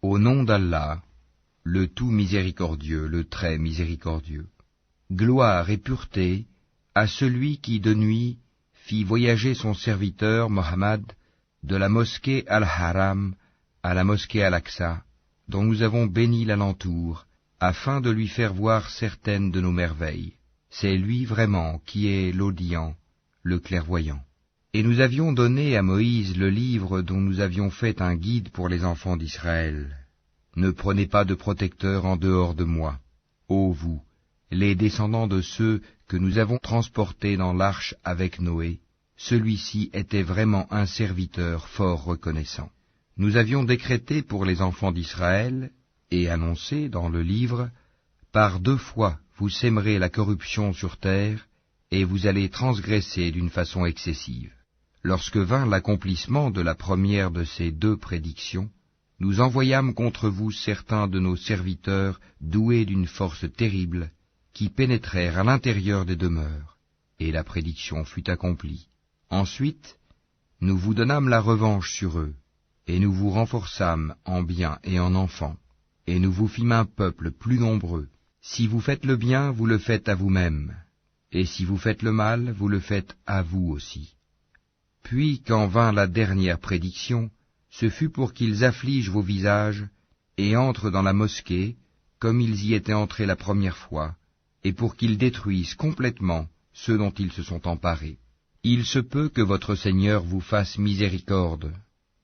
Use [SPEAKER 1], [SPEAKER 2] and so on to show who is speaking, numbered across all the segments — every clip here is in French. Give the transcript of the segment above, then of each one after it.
[SPEAKER 1] Au nom d'Allah, le tout miséricordieux, le très miséricordieux. Gloire et pureté à celui qui de nuit fit voyager son serviteur Mohammed de la mosquée Al-Haram à la mosquée Al-Aqsa, dont nous avons béni l'alentour, afin de lui faire voir certaines de nos merveilles. C'est lui vraiment qui est l'audient, le clairvoyant. Et nous avions donné à Moïse le livre dont nous avions fait un guide pour les enfants d'Israël. Ne prenez pas de protecteur en dehors de moi, ô vous, les descendants de ceux que nous avons transportés dans l'arche avec Noé. Celui-ci était vraiment un serviteur fort reconnaissant. Nous avions décrété pour les enfants d'Israël, et annoncé dans le livre, par 2 fois vous sèmerez la corruption sur terre, et vous allez transgresser d'une façon excessive. Lorsque vint l'accomplissement de la première de ces 2 prédictions, nous envoyâmes contre vous certains de nos serviteurs doués d'une force terrible, qui pénétrèrent à l'intérieur des demeures, et la prédiction fut accomplie. Ensuite, nous vous donnâmes la revanche sur eux, et nous vous renforçâmes en biens et en enfants, et nous vous fîmes un peuple plus nombreux. Si vous faites le bien, vous le faites à vous-même, et si vous faites le mal, vous le faites à vous aussi. Puis, quand vint la dernière prédiction, ce fut pour qu'ils affligent vos visages, et entrent dans la mosquée, comme ils y étaient entrés la première fois, et pour qu'ils détruisent complètement ceux dont ils se sont emparés. Il se peut que votre Seigneur vous fasse miséricorde,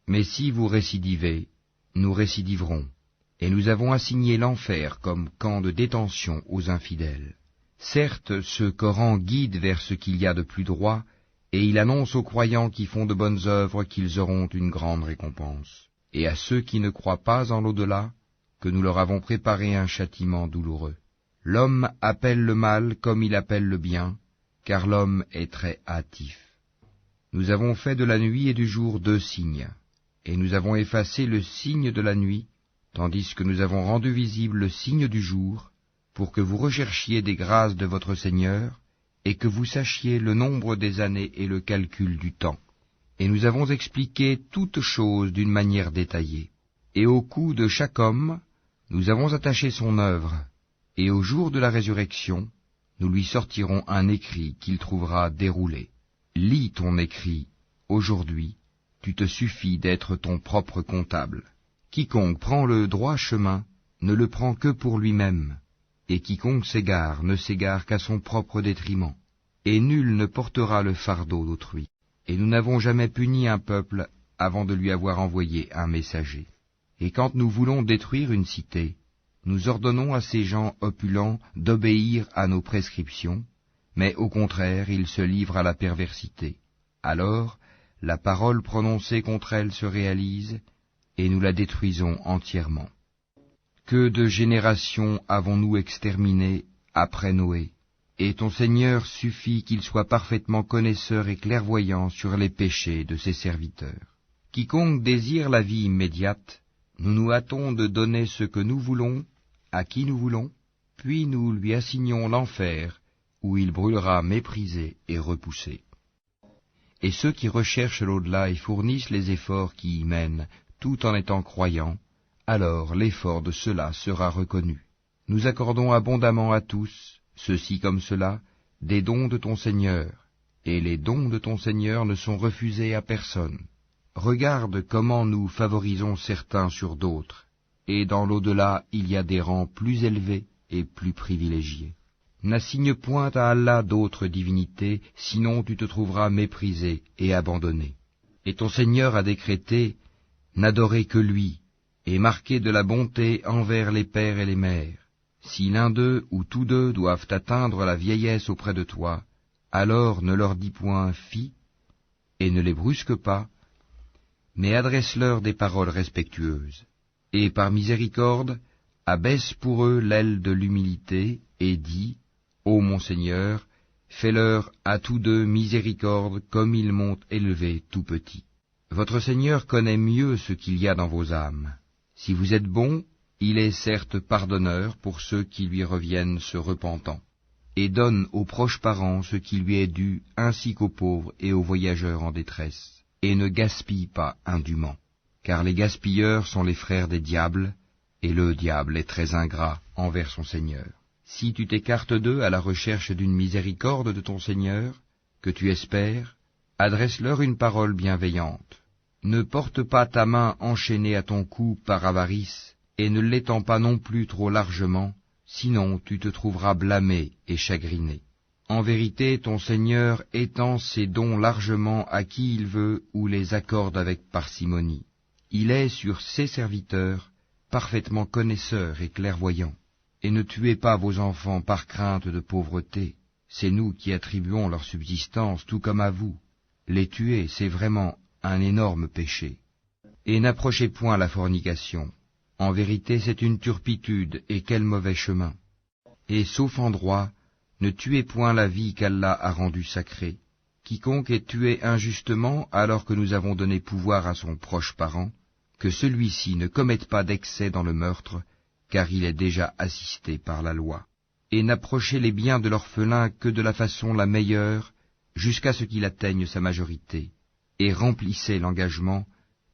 [SPEAKER 1] mais si vous récidivez, nous récidiverons, et nous avons assigné l'enfer comme camp de détention aux infidèles. Certes, ce Coran guide vers ce qu'il y a de plus droit, et il annonce aux croyants qui font de bonnes œuvres qu'ils auront une grande récompense, et à ceux qui ne croient pas en l'au-delà, que nous leur avons préparé un châtiment douloureux. L'homme appelle le mal comme il appelle le bien, car l'homme est très hâtif. Nous avons fait de la nuit et du jour 2 signes, et nous avons effacé le signe de la nuit, tandis que nous avons rendu visible le signe du jour, pour que vous recherchiez des grâces de votre Seigneur, et que vous sachiez le nombre des années et le calcul du temps. Et nous avons expliqué toutes choses d'une manière détaillée. Et au cou de chaque homme, nous avons attaché son œuvre, et au jour de la résurrection, nous lui sortirons un écrit qu'il trouvera déroulé. Lis ton écrit, aujourd'hui, tu te suffis d'être ton propre comptable. Quiconque prend le droit chemin ne le prend que pour lui-même, et quiconque s'égare ne s'égare qu'à son propre détriment, et nul ne portera le fardeau d'autrui. Et nous n'avons jamais puni un peuple avant de lui avoir envoyé un messager. Et quand nous voulons détruire une cité, nous ordonnons à ces gens opulents d'obéir à nos prescriptions, mais au contraire ils se livrent à la perversité. Alors, la parole prononcée contre elle se réalise, et nous la détruisons entièrement. Que de générations avons-nous exterminées après Noé, et ton Seigneur suffit qu'il soit parfaitement connaisseur et clairvoyant sur les péchés de ses serviteurs. Quiconque désire la vie immédiate, nous nous hâtons de donner ce que nous voulons, à qui nous voulons, puis nous lui assignons l'enfer, où il brûlera méprisé et repoussé. Et ceux qui recherchent l'au-delà et fournissent les efforts qui y mènent, tout en étant croyants, alors l'effort de ceux-là sera reconnu. Nous accordons abondamment à tous, ceux-ci comme ceux-là, des dons de ton Seigneur, et les dons de ton Seigneur ne sont refusés à personne. Regarde comment nous favorisons certains sur d'autres, et dans l'au-delà il y a des rangs plus élevés et plus privilégiés. N'assigne point à Allah d'autres divinités, sinon tu te trouveras méprisé et abandonné. Et ton Seigneur a décrété, n'adorez que lui, et marquez de la bonté envers les pères et les mères. Si l'un d'eux ou tous deux doivent atteindre la vieillesse auprès de toi, alors ne leur dis point fi, et ne les brusque pas, mais adresse-leur des paroles respectueuses. Et par miséricorde, abaisse pour eux l'aile de l'humilité, et dis, ô mon Seigneur, fais-leur à tous deux miséricorde comme ils m'ont élevé tout petit. Votre Seigneur connaît mieux ce qu'il y a dans vos âmes. Si vous êtes bons, il est certes pardonneur pour ceux qui lui reviennent se repentant, et donne aux proches parents ce qui lui est dû, ainsi qu'aux pauvres et aux voyageurs en détresse, et ne gaspille pas indûment. car les gaspilleurs sont les frères des diables, et le diable est très ingrat envers son Seigneur. Si tu t'écartes d'eux à la recherche d'une miséricorde de ton Seigneur, que tu espères, adresse-leur une parole bienveillante. Ne porte pas ta main enchaînée à ton cou par avarice, et ne l'étends pas non plus trop largement, sinon tu te trouveras blâmé et chagriné. En vérité, ton Seigneur étend ses dons largement à qui il veut ou les accorde avec parcimonie. Il est sur ses serviteurs parfaitement connaisseur et clairvoyant. Et ne tuez pas vos enfants par crainte de pauvreté. C'est nous qui attribuons leur subsistance tout comme à vous. Les tuer, c'est vraiment un énorme péché. Et n'approchez point la fornication. En vérité, c'est une turpitude, et quel mauvais chemin. Et sauf en droit, ne tuez point la vie qu'Allah a rendue sacrée. Quiconque est tué injustement alors que nous avons donné pouvoir à son proche parent, que celui-ci ne commette pas d'excès dans le meurtre, car il est déjà assisté par la loi. Et n'approchez les biens de l'orphelin que de la façon la meilleure, jusqu'à ce qu'il atteigne sa majorité, et remplissez l'engagement,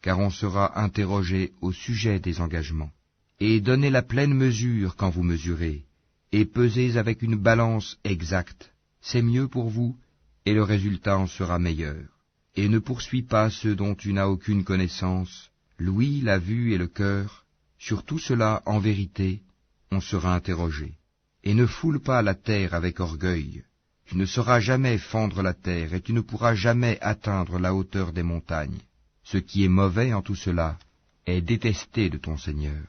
[SPEAKER 1] car on sera interrogé au sujet des engagements. Et donnez la pleine mesure quand vous mesurez, et pesez avec une balance exacte, c'est mieux pour vous, et le résultat en sera meilleur. Et ne poursuis pas ceux dont tu n'as aucune connaissance, l'ouïe, la vue et le cœur. Sur tout cela, en vérité, on sera interrogé. Et ne foule pas la terre avec orgueil. Tu ne sauras jamais fendre la terre, et tu ne pourras jamais atteindre la hauteur des montagnes. Ce qui est mauvais en tout cela est détesté de ton Seigneur.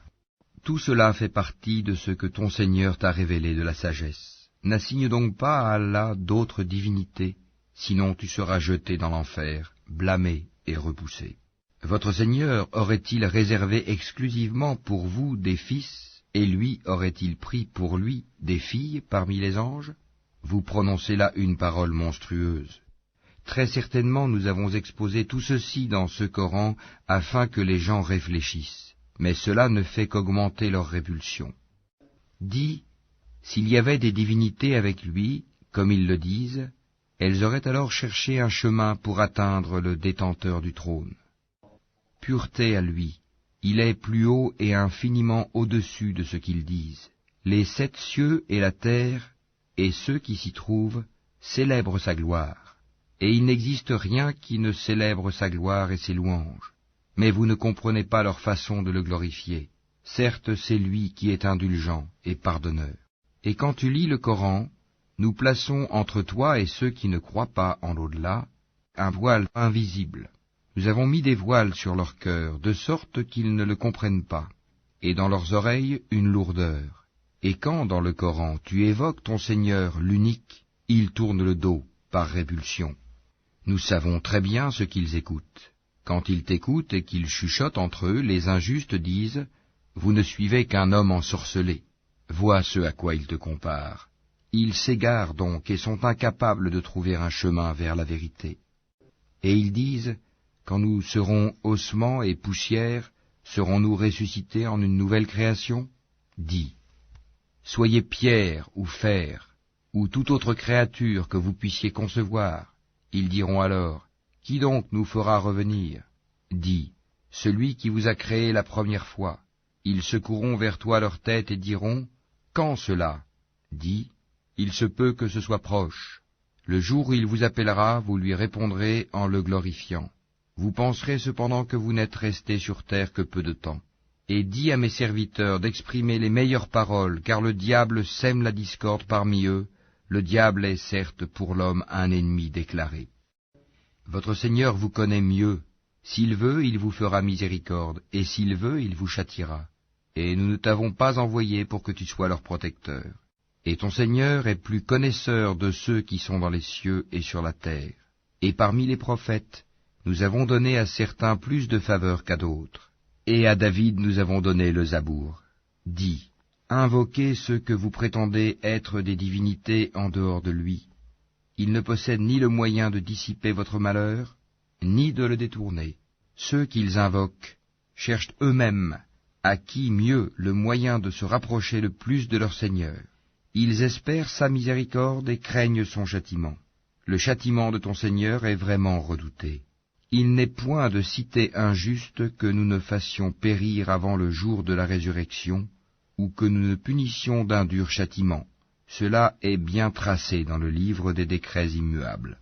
[SPEAKER 1] Tout cela fait partie de ce que ton Seigneur t'a révélé de la sagesse. N'assigne donc pas à Allah d'autres divinités, sinon tu seras jeté dans l'enfer, blâmé et repoussé. Votre Seigneur aurait-il réservé exclusivement pour vous des fils, et lui aurait-il pris pour lui des filles parmi les anges? Vous prononcez là une parole monstrueuse. Très certainement nous avons exposé tout ceci dans ce Coran afin que les gens réfléchissent, mais cela ne fait qu'augmenter leur répulsion. Dis, s'il y avait des divinités avec lui, comme ils le disent, elles auraient alors cherché un chemin pour atteindre le détenteur du trône. Pureté à lui, il est plus haut et infiniment au-dessus de ce qu'ils disent. Les 7 cieux et la terre, et ceux qui s'y trouvent, célèbrent sa gloire. Et il n'existe rien qui ne célèbre sa gloire et ses louanges. Mais vous ne comprenez pas leur façon de le glorifier. Certes, c'est lui qui est indulgent et pardonneur. Et quand tu lis le Coran, nous plaçons entre toi et ceux qui ne croient pas en l'au-delà un voile invisible. Nous avons mis des voiles sur leur cœur, de sorte qu'ils ne le comprennent pas, et dans leurs oreilles une lourdeur. Et quand, dans le Coran, tu évoques ton Seigneur, l'unique, ils tournent le dos, par répulsion. Nous savons très bien ce qu'ils écoutent. Quand ils t'écoutent et qu'ils chuchotent entre eux, les injustes disent « Vous ne suivez qu'un homme ensorcelé. » Vois ce à quoi ils te comparent. Ils s'égarent donc et sont incapables de trouver un chemin vers la vérité. Et ils disent « Quand nous serons ossements et poussière, serons-nous ressuscités en une nouvelle création ?» Dis « Soyez pierre ou fer, ou toute autre créature que vous puissiez concevoir. » Ils diront alors « Qui donc nous fera revenir ?» Dis « Celui qui vous a créé la première fois. » Ils secoueront vers toi leur tête et diront « Quand cela ?» Dis « Il se peut que ce soit proche. Le jour où il vous appellera, vous lui répondrez en le glorifiant. Vous penserez cependant que vous n'êtes restés sur terre que peu de temps. Et dis à mes serviteurs d'exprimer les meilleures paroles, car le diable sème la discorde parmi eux. Le diable est certes pour l'homme un ennemi déclaré. Votre Seigneur vous connaît mieux. S'il veut, il vous fera miséricorde, et s'il veut, il vous châtiera. Et nous ne t'avons pas envoyé pour que tu sois leur protecteur. Et ton Seigneur est plus connaisseur de ceux qui sont dans les cieux et sur la terre. Et parmi les prophètes, nous avons donné à certains plus de faveur qu'à d'autres. Et à David nous avons donné le Zabour. Dis, invoquez ceux que vous prétendez être des divinités en dehors de lui. Ils ne possèdent ni le moyen de dissiper votre malheur, ni de le détourner. Ceux qu'ils invoquent cherchent eux-mêmes à qui mieux le moyen de se rapprocher le plus de leur Seigneur. Ils espèrent sa miséricorde et craignent son châtiment. Le châtiment de ton Seigneur est vraiment redouté. Il n'est point de cité injuste que nous ne fassions périr avant le jour de la résurrection, ou que nous ne punissions d'un dur châtiment. Cela est bien tracé dans le livre des décrets immuables.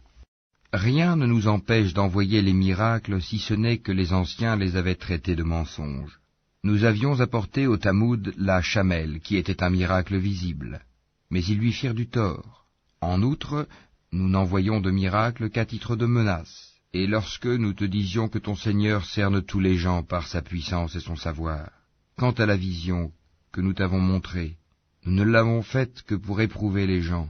[SPEAKER 1] Rien ne nous empêche d'envoyer les miracles si ce n'est que les anciens les avaient traités de mensonges. Nous avions apporté au Tamoud la chamelle, qui était un miracle visible, mais ils lui firent du tort. En outre, nous n'envoyons de miracle qu'à titre de menace. Et lorsque nous te disions que ton Seigneur cerne tous les gens par sa puissance et son savoir, quant à la vision que nous t'avons montrée, nous ne l'avons faite que pour éprouver les gens,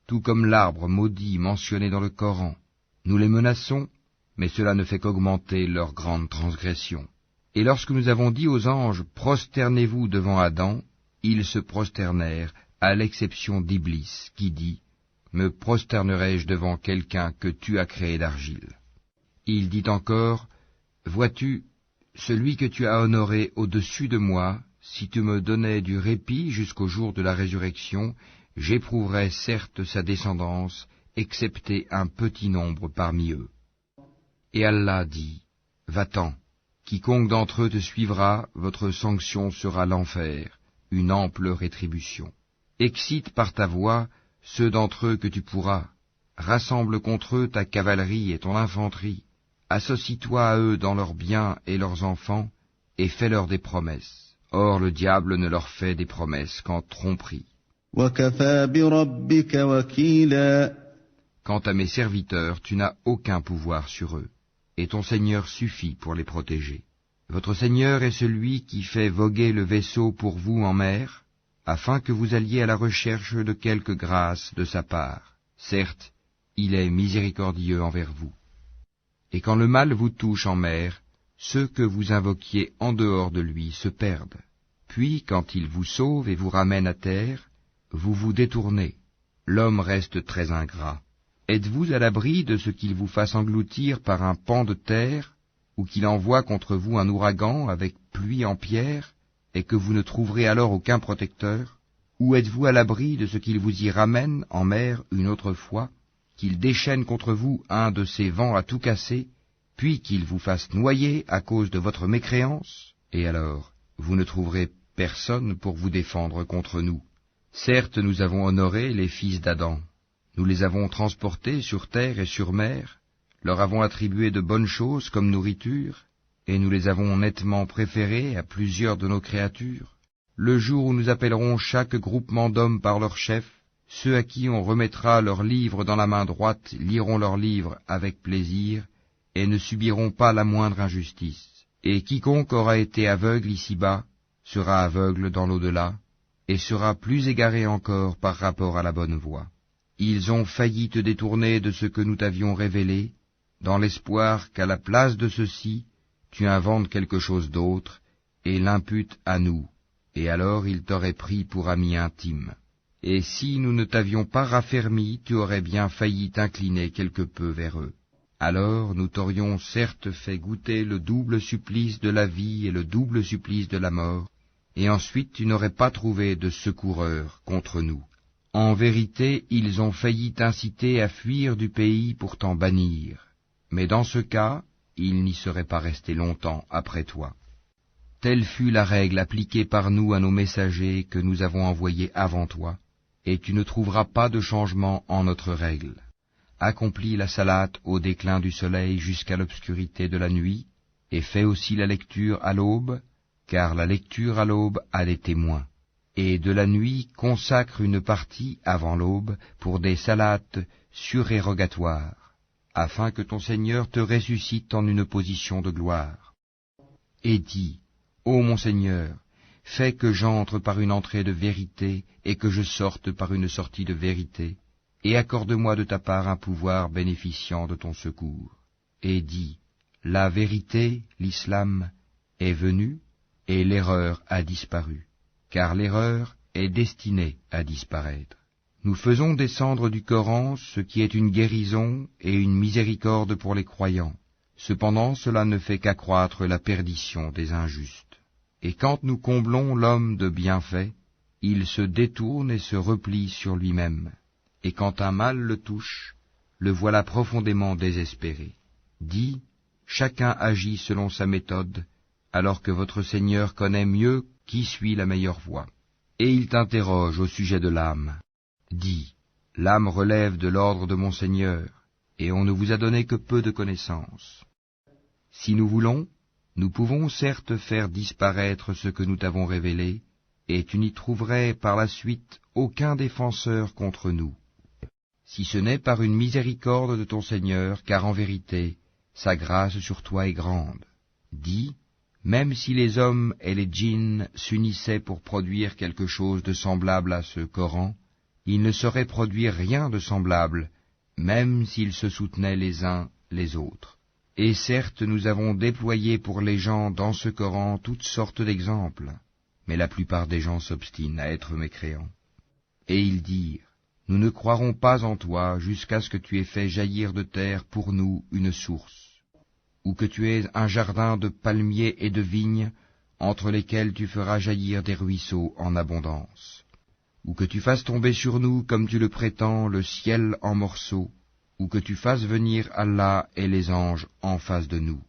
[SPEAKER 1] tout comme l'arbre maudit mentionné dans le Coran. Nous les menaçons, mais cela ne fait qu'augmenter leur grande transgression. Et lorsque nous avons dit aux anges, prosternez-vous devant Adam, ils se prosternèrent, à l'exception d'Iblis, qui dit, me prosternerai-je devant quelqu'un que tu as créé d'argile? Il dit encore, vois-tu, celui que tu as honoré au-dessus de moi, si tu me donnais du répit jusqu'au jour de la résurrection, j'éprouverais certes sa descendance, excepté un petit nombre parmi eux. Et Allah dit, va-t'en, quiconque d'entre eux te suivra, votre sanction sera l'enfer, une ample rétribution. Excite par ta voix ceux d'entre eux que tu pourras, rassemble contre eux ta cavalerie et ton infanterie, associe-toi à eux dans leurs biens et leurs enfants, et fais-leur des promesses. Or le diable ne leur fait des promesses qu'en tromperie.
[SPEAKER 2] وَكَفَى بِرَبِّكَ وَكِيلًا.
[SPEAKER 1] Quant à mes serviteurs, tu n'as aucun pouvoir sur eux, et ton Seigneur suffit pour les protéger. Votre Seigneur est celui qui fait voguer le vaisseau pour vous en mer, afin que vous alliez à la recherche de quelque grâce de sa part. Certes, il est miséricordieux envers vous. Et quand le mal vous touche en mer, ceux que vous invoquiez en dehors de lui se perdent. Puis, quand il vous sauve et vous ramène à terre, vous vous détournez. L'homme reste très ingrat. Êtes-vous à l'abri de ce qu'il vous fasse engloutir par un pan de terre, ou qu'il envoie contre vous un ouragan avec pluie en pierre, et que vous ne trouverez alors aucun protecteur? Ou êtes-vous à l'abri de ce qu'il vous y ramène en mer une autre fois, qu'il déchaîne contre vous un de ces vents à tout casser, puis qu'il vous fasse noyer à cause de votre mécréance? Et alors, vous ne trouverez personne pour vous défendre contre nous. Certes, nous avons honoré les fils d'Adam. Nous les avons transportés sur terre et sur mer, leur avons attribué de bonnes choses comme nourriture, et nous les avons nettement préférés à plusieurs de nos créatures. Le jour où nous appellerons chaque groupement d'hommes par leur chef, ceux à qui on remettra leurs livres dans la main droite liront leurs livres avec plaisir, et ne subiront pas la moindre injustice. Et quiconque aura été aveugle ici-bas, sera aveugle dans l'au-delà, et sera plus égaré encore par rapport à la bonne voie. Ils ont failli te détourner de ce que nous t'avions révélé, dans l'espoir qu'à la place de ceci, tu inventes quelque chose d'autre, et l'imputes à nous, et alors ils t'auraient pris pour ami intime. Et si nous ne t'avions pas raffermi, tu aurais bien failli t'incliner quelque peu vers eux. Alors nous t'aurions certes fait goûter le double supplice de la vie et le double supplice de la mort, et ensuite tu n'aurais pas trouvé de secoureur contre nous. En vérité, ils ont failli t'inciter à fuir du pays pour t'en bannir, mais dans ce cas, ils n'y seraient pas restés longtemps après toi. Telle fut la règle appliquée par nous à nos messagers que nous avons envoyés avant toi, et tu ne trouveras pas de changement en notre règle. Accomplis la salate au déclin du soleil jusqu'à l'obscurité de la nuit, et fais aussi la lecture à l'aube, car la lecture à l'aube a des témoins. Et de la nuit consacre une partie avant l'aube pour des salates surérogatoires, afin que ton Seigneur te ressuscite en une position de gloire. Et dis, ô mon Seigneur, fais que j'entre par une entrée de vérité et que je sorte par une sortie de vérité, et accorde-moi de ta part un pouvoir bénéficiant de ton secours. Et dis, la vérité, l'islam, est venue, et l'erreur a disparu, car l'erreur est destinée à disparaître. Nous faisons descendre du Coran ce qui est une guérison et une miséricorde pour les croyants. Cependant, cela ne fait qu'accroître la perdition des injustes. Et quand nous comblons l'homme de bienfaits, il se détourne et se replie sur lui-même. Et quand un mal le touche, le voilà profondément désespéré. Dis, chacun agit selon sa méthode, alors que votre Seigneur connaît mieux qui suit la meilleure voie. Et il t'interroge au sujet de l'âme. Dis, l'âme relève de l'ordre de mon Seigneur, et on ne vous a donné que peu de connaissances. Si nous voulons, nous pouvons certes faire disparaître ce que nous t'avons révélé, et tu n'y trouverais par la suite aucun défenseur contre nous. Si ce n'est par une miséricorde de ton Seigneur, car en vérité, sa grâce sur toi est grande. Dis, même si les hommes et les djinns s'unissaient pour produire quelque chose de semblable à ce Coran, ils ne sauraient produire rien de semblable, même s'ils se soutenaient les uns les autres. Et certes, nous avons déployé pour les gens dans ce Coran toutes sortes d'exemples, mais la plupart des gens s'obstinent à être mécréants. Et ils dirent, nous ne croirons pas en toi jusqu'à ce que tu aies fait jaillir de terre pour nous une source, ou que tu aies un jardin de palmiers et de vignes, entre lesquels tu feras jaillir des ruisseaux en abondance, ou que tu fasses tomber sur nous, comme tu le prétends, le ciel en morceaux, ou que tu fasses venir Allah et les anges en face de nous,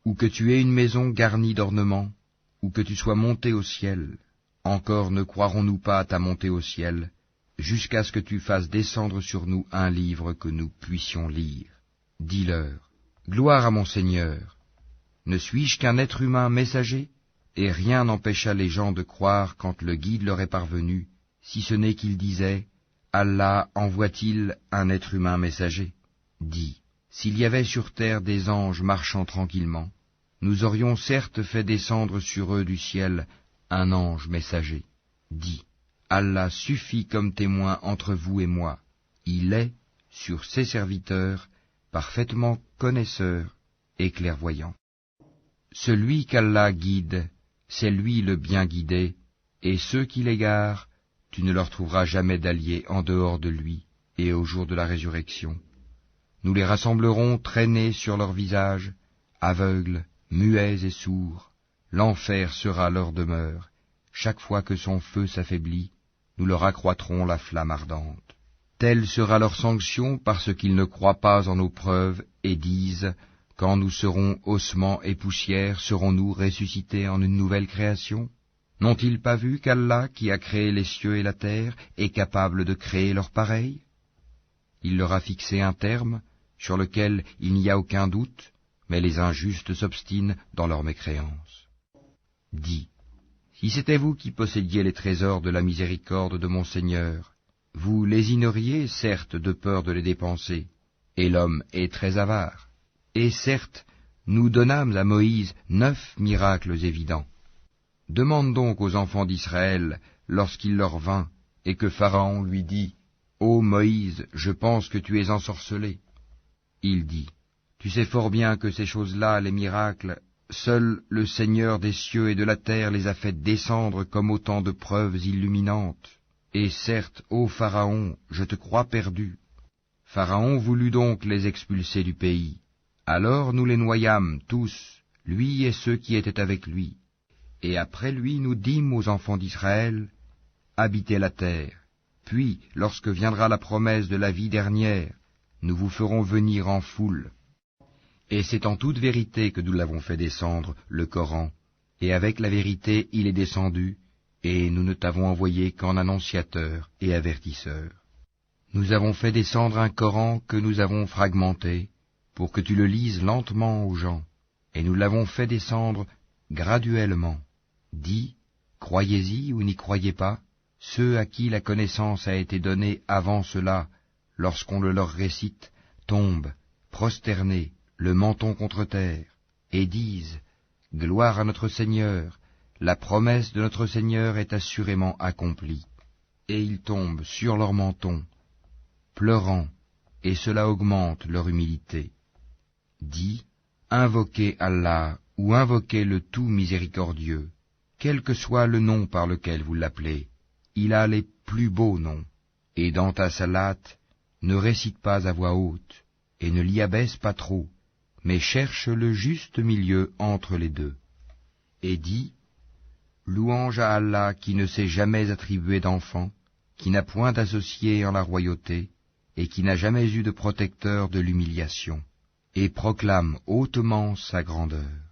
[SPEAKER 1] ou que tu aies une maison garnie d'ornements, ou que tu sois monté au ciel. Encore ne croirons-nous pas à ta montée au ciel, jusqu'à ce que tu fasses descendre sur nous un livre que nous puissions lire. Dis-leur, gloire à mon Seigneur, ne suis-je qu'un être humain messager? Et rien n'empêcha les gens de croire quand le guide leur est parvenu, si ce n'est qu'ils disaient, Allah envoie-t-il un être humain messager? Dis, s'il y avait sur terre des anges marchant tranquillement, nous aurions certes fait descendre sur eux du ciel un ange messager. Dis, Allah suffit comme témoin entre vous et moi. Il est, sur ses serviteurs, parfaitement connaisseur et clairvoyant. Celui qu'Allah guide, c'est lui le bien guidé, et ceux qui l'égarent, tu ne leur trouveras jamais d'alliés en dehors de lui, et au jour de la résurrection. Nous les rassemblerons traînés sur leurs visages, aveugles, muets et sourds. L'enfer sera leur demeure. Chaque fois que son feu s'affaiblit, nous leur accroîtrons la flamme ardente. Telle sera leur sanction parce qu'ils ne croient pas en nos preuves et disent, quand nous serons ossements et poussière, serons-nous ressuscités en une nouvelle création? N'ont-ils pas vu qu'Allah, qui a créé les cieux et la terre, est capable de créer leur pareil? Il leur a fixé un terme, sur lequel il n'y a aucun doute, mais les injustes s'obstinent dans leur mécréance. Dis, si c'était vous qui possédiez les trésors de la miséricorde de mon Seigneur, vous lésineriez, certes, de peur de les dépenser, et l'homme est très avare. Et certes, nous donnâmes à Moïse 9 miracles évidents. Demande donc aux enfants d'Israël, lorsqu'il leur vint, et que Pharaon lui dit, « Ô Moïse, je pense que tu es ensorcelé. » Il dit, « Tu sais fort bien que ces choses-là, les miracles, seul le Seigneur des cieux et de la terre les a fait descendre comme autant de preuves illuminantes. Et certes, ô Pharaon, je te crois perdu. » Pharaon voulut donc les expulser du pays. Alors nous les noyâmes tous, lui et ceux qui étaient avec lui. Et après lui nous dîmes aux enfants d'Israël, « Habitez la terre. Puis, lorsque viendra la promesse de la vie dernière, nous vous ferons venir en foule. » Et c'est en toute vérité que nous l'avons fait descendre, le Coran, et avec la vérité il est descendu, et nous ne t'avons envoyé qu'en annonciateur et avertisseur. Nous avons fait descendre un Coran que nous avons fragmenté, pour que tu le lises lentement aux gens, et nous l'avons fait descendre graduellement. Dis, croyez-y ou n'y croyez pas, ceux à qui la connaissance a été donnée avant cela, lorsqu'on le leur récite, tombent, prosternés, le menton contre terre, et disent, gloire à notre Seigneur, la promesse de notre Seigneur est assurément accomplie. Et ils tombent sur leur menton, pleurant, et cela augmente leur humilité. Dis, invoquez Allah ou invoquez le tout miséricordieux, quel que soit le nom par lequel vous l'appelez, il a les plus beaux noms, et dans ta salate, ne récite pas à voix haute, et ne l'y abaisse pas trop, mais cherche le juste milieu entre les deux. Et dis, louange à Allah qui ne s'est jamais attribué d'enfant, qui n'a point d'associé en la royauté, et qui n'a jamais eu de protecteur de l'humiliation. et proclame hautement sa grandeur.